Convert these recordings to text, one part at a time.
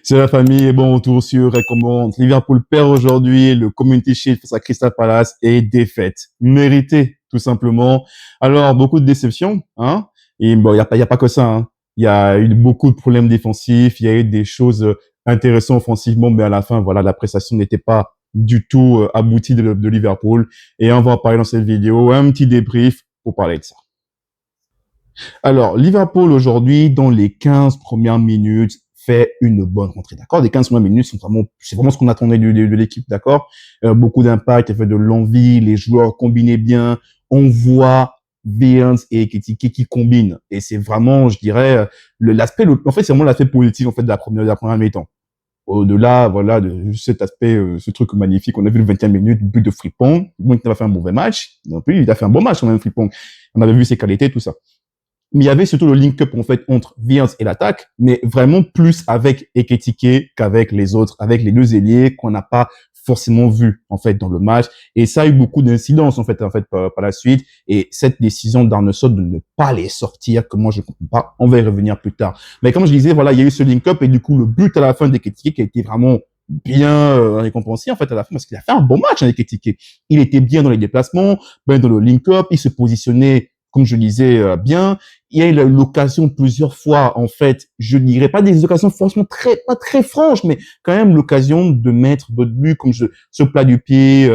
C'est la famille, bon retour sur recommande. Liverpool perd aujourd'hui le Community Shield face à Crystal Palace et défaite. Méritée, tout simplement. Alors, beaucoup de déceptions, hein. Et bon, y a pas que ça, hein. Il y a eu beaucoup de problèmes défensifs, il y a eu des choses intéressantes offensivement, mais à la fin, voilà, la prestation n'était pas du tout aboutie de Liverpool. Et on va en parler dans cette vidéo, un petit débrief pour parler de ça. Alors, Liverpool aujourd'hui, dans les 15 premières minutes, fait une bonne rentrée, d'accord? Les 15 premières minutes c'est vraiment ce qu'on attendait de l'équipe, d'accord? Beaucoup d'impact, il y avait de l'envie, les joueurs combinaient bien, on voit Barnes et Ekitike qui combinent. Et c'est vraiment, je dirais, en fait, c'est vraiment l'aspect politique, en fait, de la première mi-temps. Au-delà, voilà, de cet aspect, ce truc magnifique, on a vu le 20e minute, but de Frimpong. Bon, il a fait un mauvais match. Non plus, il a fait un bon match, quand même, Frimpong. On avait vu ses qualités, tout ça. Mais il y avait surtout le link-up en fait entre Barnes et l'attaque, mais vraiment plus avec Ekitike qu'avec les autres, avec les deux ailiers qu'on n'a pas forcément vu en fait dans le match. Et ça a eu beaucoup d'incidences en fait par la suite. Et cette décision d'Arne Slot de ne pas les sortir, que moi je comprends pas, on va y revenir plus tard. Mais comme je disais, voilà, il y a eu ce link-up et du coup le but à la fin d'Ekitike qui a été vraiment bien récompensé en fait à la fin parce qu'il a fait un bon match avec Ekitike. Il était bien dans les déplacements, bien dans le link-up, il se positionnait comme je disais bien. Il y a eu l'occasion plusieurs fois, en fait, je dirais pas des occasions franchement pas très franches, mais quand même l'occasion de mettre d'autres buts comme ce plat du pied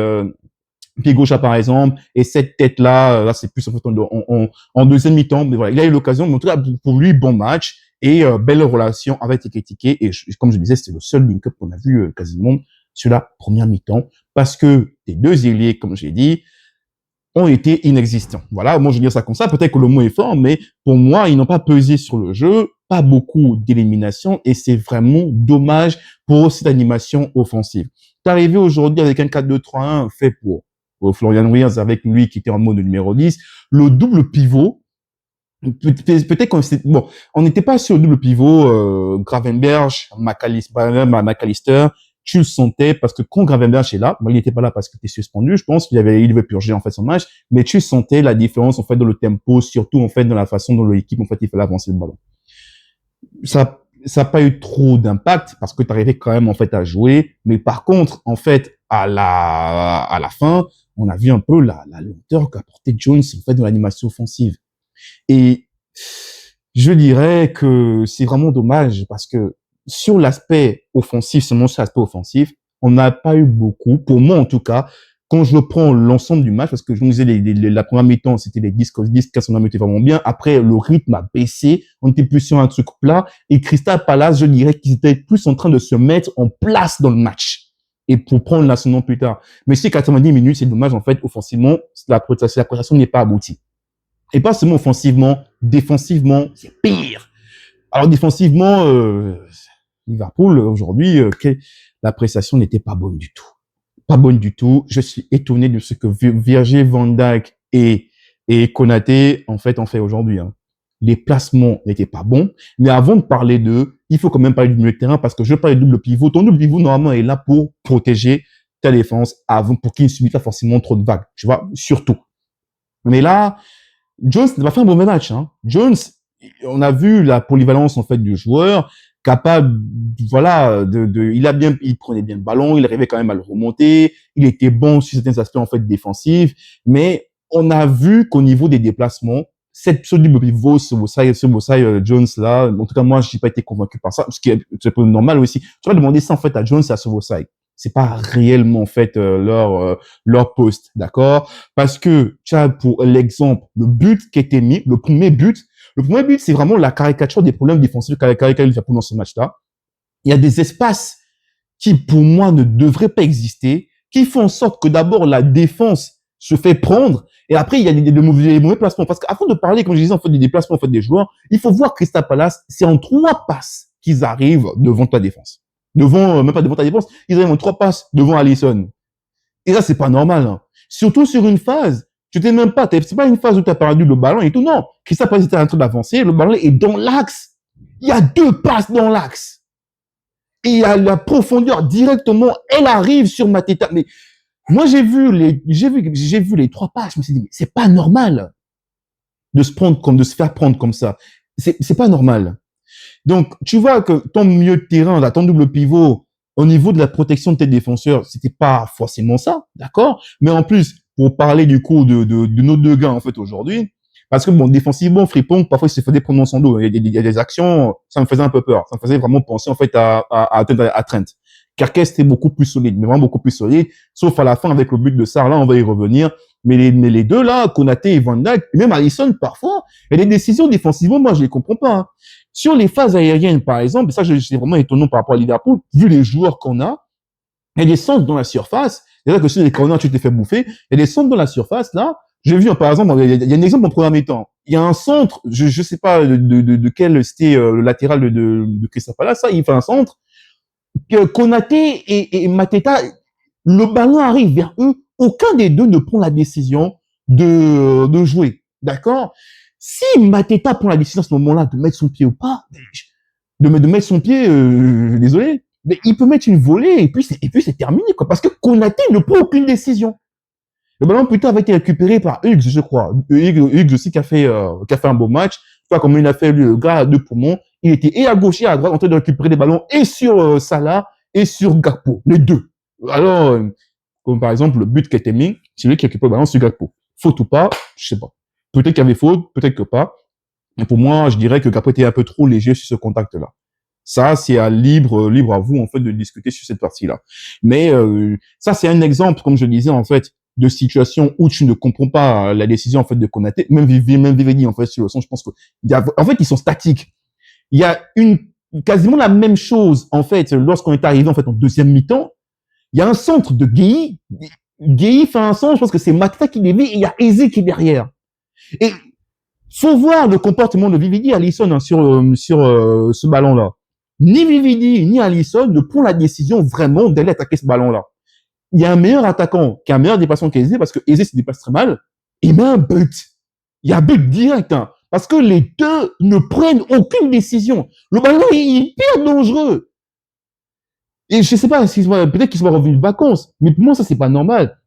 gauche là, par exemple, et cette tête-là, là c'est plus en fait en deuxième mi-temps, mais voilà, il a eu l'occasion, mais en tout cas pour lui, bon match et belle relation avec Ekitike, et comme je disais, c'était le seul link-up qu'on a vu quasiment sur la première mi-temps, parce que les deux ailiers, comme j'ai dit, ont été inexistants. Voilà, moi je veux dire ça comme ça, peut-être que le mot est fort, mais pour moi, ils n'ont pas pesé sur le jeu, pas beaucoup d'élimination, et c'est vraiment dommage pour cette animation offensive. T'es arrivé aujourd'hui avec un 4-2-3-1 fait pour Florian Wirtz, avec lui qui était en mode numéro 10, le double pivot, peut-être qu'on bon, on n'était pas sur le double pivot Gravenberch, McAllister, tu le sentais parce que quand Gravenberch est là, bon, il n'était pas là parce qu'il était suspendu, je pense il devait purger en fait son match, mais tu sentais la différence en fait dans le tempo, surtout en fait dans la façon dont l'équipe en fait il fallait avancer le ballon. Ça a pas eu trop d'impact parce que tu arrivais quand même en fait à jouer, mais par contre en fait à la fin, on a vu un peu la lenteur qu'apportait Jones en fait dans l'animation offensive. Et je dirais que c'est vraiment dommage parce que sur l'aspect offensif, seulement sur l'aspect offensif, on n'a pas eu beaucoup, pour moi en tout cas, quand je prends l'ensemble du match, parce que je me disais, la première mi-temps, c'était les 10-15 on a été vraiment bien. Après, le rythme a baissé, on était plus sur un truc plat. Et Crystal Palace, je dirais qu'ils étaient plus en train de se mettre en place dans le match. Et pour prendre l'ascendant plus tard. Mais ces 90 minutes, c'est dommage, en fait, offensivement, la prestation n'est pas aboutie. Et pas seulement offensivement, défensivement, c'est pire. Alors défensivement, Liverpool aujourd'hui, la prestation n'était pas bonne du tout. Pas bonne du tout. Je suis étonné de ce que Virgil van Dijk et Konaté en fait ont fait aujourd'hui. Hein. Les placements n'étaient pas bons. Mais avant de parler d'eux, il faut quand même parler du milieu de terrain parce que je parle de double pivot. Ton double pivot normalement est là pour protéger ta défense avant pour qu'il ne subisse pas forcément trop de vagues. Tu vois, surtout. Mais là, Jones n'a pas fait un mauvais match. Hein. Jones, on a vu la polyvalence en fait du joueur, capable, voilà, il prenait bien le ballon, il arrivait quand même à le remonter, il était bon sur certains aspects en fait défensifs, mais on a vu qu'au niveau des déplacements, ce double pivot, ce Jones là, en tout cas moi, je n'ai pas été convaincu par ça, ce qui est un peu normal aussi. Tu vas demander ça en fait à Jones et à Szoboszlai. C'est pas réellement en fait leur poste, d'accord? Parce que tu as pour l'exemple le but qui a été mis, le premier but, c'est vraiment la caricature des problèmes défensifs qu'a Liverpool dans ce match-là. Il y a des espaces qui pour moi ne devraient pas exister, qui font en sorte que d'abord la défense se fait prendre et après il y a des mauvais placements. Parce qu'avant de parler, comme je disais en fait des déplacements en fait des joueurs, il faut voir Crystal Palace, c'est en 3 passes qu'ils arrivent devant ta défense. Même pas devant ta défense, ils arrivent en 3 passes devant Alisson. Et ça, c'est pas normal. Hein. Surtout sur une phase, tu t'es même pas, c'est pas une phase où tu as perdu le ballon et tout, non. Crystal Palace était en train d'avancer, le ballon est dans l'axe. Il y a 2 passes dans l'axe. Et il y a la profondeur directement, elle arrive sur Mateta. Mais moi, j'ai vu les 3 passes, je me suis dit, mais c'est pas normal de se faire prendre comme ça. C'est pas normal. Donc, tu vois que ton milieu de terrain, là, ton double pivot, au niveau de la protection de tes défenseurs, c'était pas forcément ça, d'accord? Mais en plus, pour parler du coup de nos deux gars, en fait, aujourd'hui, parce que bon, défensivement, Frimpong, parfois, il se faisait prendre dans son dos. Il y a des actions, ça me faisait un peu peur. Ça me faisait vraiment penser, en fait, à Trent. Kerkez était beaucoup plus solide, mais vraiment beaucoup plus solide, sauf à la fin avec le but de Sarr, là, on va y revenir. Mais les deux, là, Konaté et Van Dijk, même Alisson, parfois, il y a des décisions défensivement, moi, je les comprends pas, hein. Sur les phases aériennes, par exemple, et ça, c'est vraiment étonnant par rapport à Liverpool, vu les joueurs qu'on a, il y a des centres dans la surface. C'est-à-dire que sur les corners, tu t'es fait bouffer. Il y a des centres dans la surface, là. J'ai vu, par exemple, il y a un exemple en premier temps. Il y a un centre, je sais pas de quel c'était le latéral de Crystal Palace, ça, il fait un centre. Konaté et Mateta, le ballon arrive vers eux. Aucun des deux ne prend la décision de jouer. D'accord? Si Mateta prend la décision à ce moment-là de mettre son pied ou pas, de mettre son pied, désolé, mais il peut mettre une volée et puis c'est terminé, quoi. Parce que Konaté ne prend aucune décision. Le ballon plutôt avait été récupéré par Hughes, je crois. Hughes aussi qui a fait un beau match. Tu vois comme il a fait le gars à deux poumons. Il était et à gauche et à droite en train de récupérer des ballons et sur Salah et sur Gakpo, les deux. Alors, comme par exemple le but qui a été mis, c'est lui qui récupère le ballon sur Gakpo. Faute ou pas, je sais pas. Peut-être qu'il y avait faute, peut-être que pas. Mais pour moi, je dirais que Gakpo était un peu trop léger sur ce contact-là. Ça, c'est libre à vous, en fait, de discuter sur cette partie-là. Mais ça, c'est un exemple, comme je disais, en fait, de situation où tu ne comprends pas la décision, en fait, de Konaté. Même Viveni, en fait, sur le son, je pense que, en fait, ils sont statiques. Il y a quasiment la même chose, en fait, lorsqu'on est arrivé, en fait, en deuxième mi-temps. Il y a un centre de Gueye. Gueye fait un centre, je pense que c'est Mateta qui dévie et il y a Eze qui est derrière. Et faut voir le comportement de Vividi et Alisson hein, sur ce ballon-là. Ni Vividi ni Alisson ne prend la décision vraiment d'aller attaquer ce ballon-là. Il y a un meilleur attaquant qui a un meilleur dépassement qu'Eze parce que Eze se dépasse très mal. Il met un but. Il y a un but direct. Hein, parce que les deux ne prennent aucune décision. Le ballon est hyper dangereux. Et je sais pas, peut-être qu'ils sont revenus de vacances. Mais pour moi, ça, c'est pas normal.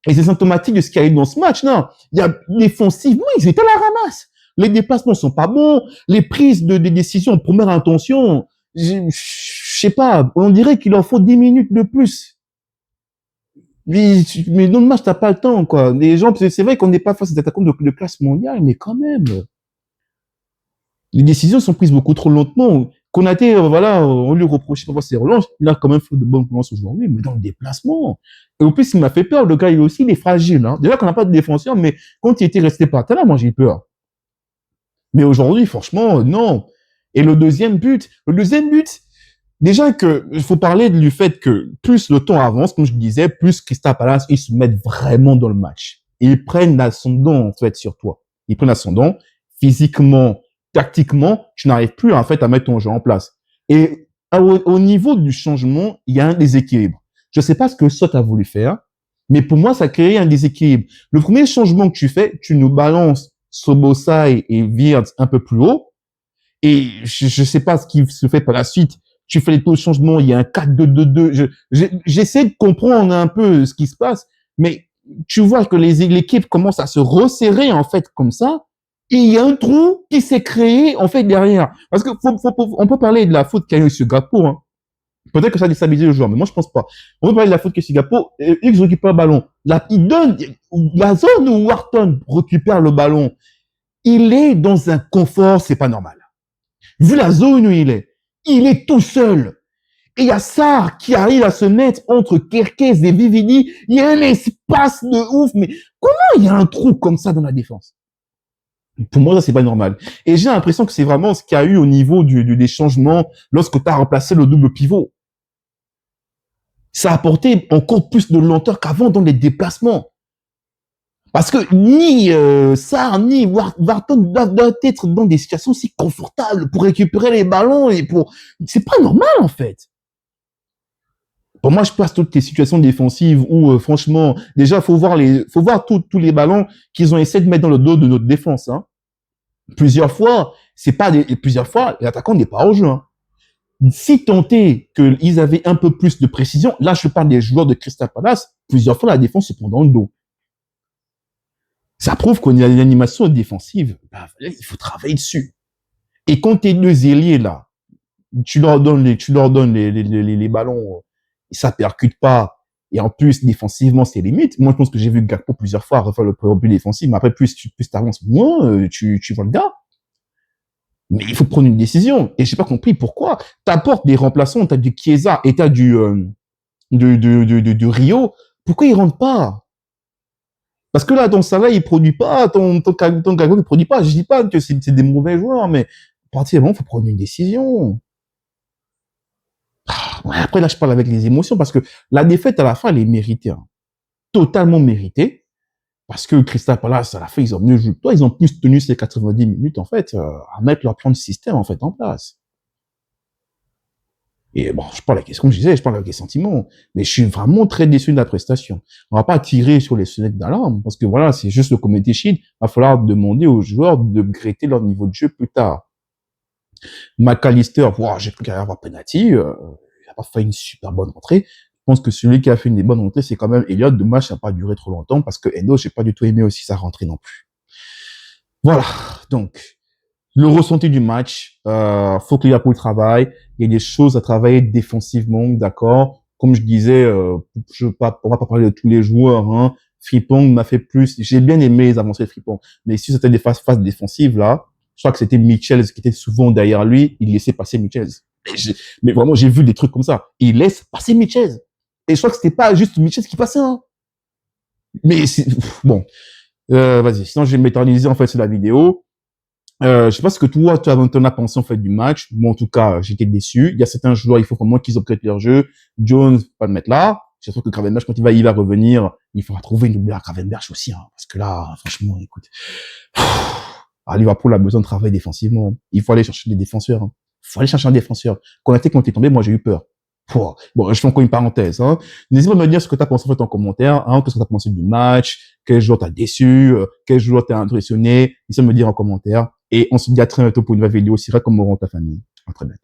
Et c'est symptomatique de ce qui arrive dans ce match, non. Il y a, défensivement, ils étaient à la ramasse. Les déplacements sont pas bons. Les prises de décision en première intention, je sais pas, on dirait qu'il en faut 10 minutes de plus. Mais dans le match, t'as pas le temps, quoi. Les gens, c'est vrai qu'on n'est pas face à des attaquants de classe mondiale, mais quand même. Les décisions sont prises beaucoup trop lentement. Konaté, voilà, on lui reproche parfois ses relances. Il a quand même fait de bonnes relances aujourd'hui, mais dans le déplacement. Et en plus, il m'a fait peur. Le gars, il aussi, il est fragile. Hein. Déjà qu'on n'a pas de défenseur, mais quand il était resté par terre, là, moi, j'ai eu peur. Mais aujourd'hui, franchement, non. Et le deuxième but, déjà que il faut parler du fait que plus le temps avance, comme je disais, plus Crystal Palace, ils se mettent vraiment dans le match. Ils prennent l'ascendant, en fait, sur toi. Ils prennent l'ascendant physiquement, tactiquement, tu n'arrives plus en fait à mettre ton jeu en place. Et au niveau du changement, il y a un déséquilibre. Je sais pas ce que Sot a voulu faire, mais pour moi, ça crée un déséquilibre. Le premier changement que tu fais, tu nous balances Sobosai et Wirtz un peu plus haut, et je sais pas ce qui se fait par la suite. Tu fais les taux de changement, il y a un 4-2-2-2. J'essaie de comprendre un peu ce qui se passe, mais tu vois que l'équipe commence à se resserrer en fait comme ça, et il y a un trou qui s'est créé en fait derrière. Parce que on peut parler de la faute qu'il y a eu sur Gakpo. Hein. Peut-être que ça a déstabilisé le joueur, mais moi je pense pas. On peut parler de la faute qu'il y a sur Gakpo. X récupère le ballon. Là, il donne la zone où Wharton récupère le ballon. Il est dans un confort, c'est pas normal. Vu la zone où il est tout seul. Et il y a Sarr qui arrive à se mettre entre Kerkez et Vivini. Il y a un espace de ouf. Mais comment il y a un trou comme ça dans la défense? Pour moi, ça, c'est pas normal. Et j'ai l'impression que c'est vraiment ce qu'il y a eu au niveau des changements lorsque tu as remplacé le double pivot. Ça a apporté encore plus de lenteur qu'avant dans les déplacements. Parce que ni Sarr, ni Wharton doivent être dans des situations si confortables pour récupérer les ballons et pour... C'est pas normal, en fait. Pour moi, je passe toutes les situations défensives où, franchement, déjà, faut voir tous les ballons qu'ils ont essayé de mettre dans le dos de notre défense, hein. Plusieurs fois, plusieurs fois, l'attaquant n'est pas au jeu, hein. Si tant est qu'ils avaient un peu plus de précision, là, je parle des joueurs de Crystal Palace, plusieurs fois, la défense se prend dans le dos. Ça prouve qu'on a une animation défensive. Bah, il faut travailler dessus. Et quand tes deux ailiers, là, tu leur donnes les ballons, ça percute pas. Et en plus, défensivement, c'est limite. Moi, je pense que j'ai vu Gakpo plusieurs fois refaire le but défensif, mais après, plus t'avances, moins, tu vois le gars. Mais il faut prendre une décision. Et j'ai pas compris pourquoi. T'apportes des remplaçants, t'as du Chiesa et t'as du Rio. Pourquoi ils rentrent pas? Parce que là, ton Salah, il produit pas, ton Gakpo, il produit pas. Je dis pas que c'est des mauvais joueurs, mais à partir du moment, il faut prendre une décision. Ouais, après, là, je parle avec les émotions parce que la défaite, à la fin, elle est méritée. Hein. Totalement méritée. Parce que Crystal Palace, à la fin, ils ont mieux joué que toi. Ils ont plus tenu ces 90 minutes, en fait, à mettre leur plan de système, en fait, en place. Et bon, je parle avec, comme je disais, je parle avec les sentiments. Mais je suis vraiment très déçu de la prestation. On va pas tirer sur les sonnettes d'alarme. Parce que voilà, c'est juste le Community Shield. Il va falloir demander aux joueurs de gratter leur niveau de jeu plus tard. McAllister, wow, j'ai cru qu'il allait avoir penalty. Il a pas fait une super bonne entrée. Je pense que celui qui a fait une bonne entrée, c'est quand même Elliott. Dommage, ça n'a pas duré trop longtemps parce que Endo, j'ai pas du tout aimé aussi sa rentrée non plus. Voilà. Donc, le ressenti du match, faut que Liverpool travaille. Il y a des choses à travailler défensivement, d'accord. Comme je disais, on va pas parler de tous les joueurs, hein. Frimpong m'a fait plus. J'ai bien aimé les avancées de Frimpong, mais si c'était des phases défensives là, je crois que c'était Mitchell qui était souvent derrière lui. Il laissait passer Mitchell. Mais vraiment, j'ai vu des trucs comme ça. Il laisse passer Mitchell. Et je crois que c'était pas juste Mitchell qui passait. Hein. Mais bon, vas-y. Sinon, je vais m'éterniser en fait sur la vidéo. Je sais pas ce que toi, tu en as pensé en fait du match. Moi, en tout cas, j'étais déçu. Il y a certains joueurs, il faut vraiment qu'ils upgradent leur jeu. Jones, pas le mettre là. J'espère que Gravenberch, quand il va revenir, il faudra trouver une double à Gravenberch aussi, hein, parce que là, franchement, écoute, Liverpool a besoin de travailler défensivement. Il faut aller chercher des défenseurs. Hein. Il faut aller chercher un défenseur. Quand t'es tombé, moi j'ai eu peur. Bon, je fais encore une parenthèse. Hein. N'hésite pas à me dire ce que tu as pensé en fait en commentaire. Hein, qu'est-ce que tu as pensé du match? Quel joueur t'a déçu? Quel joueur t'a impressionné? N'hésite pas à me dire en commentaire. Et on se dit à très bientôt pour une nouvelle vidéo. C'est comme on rend ta famille. À très bientôt.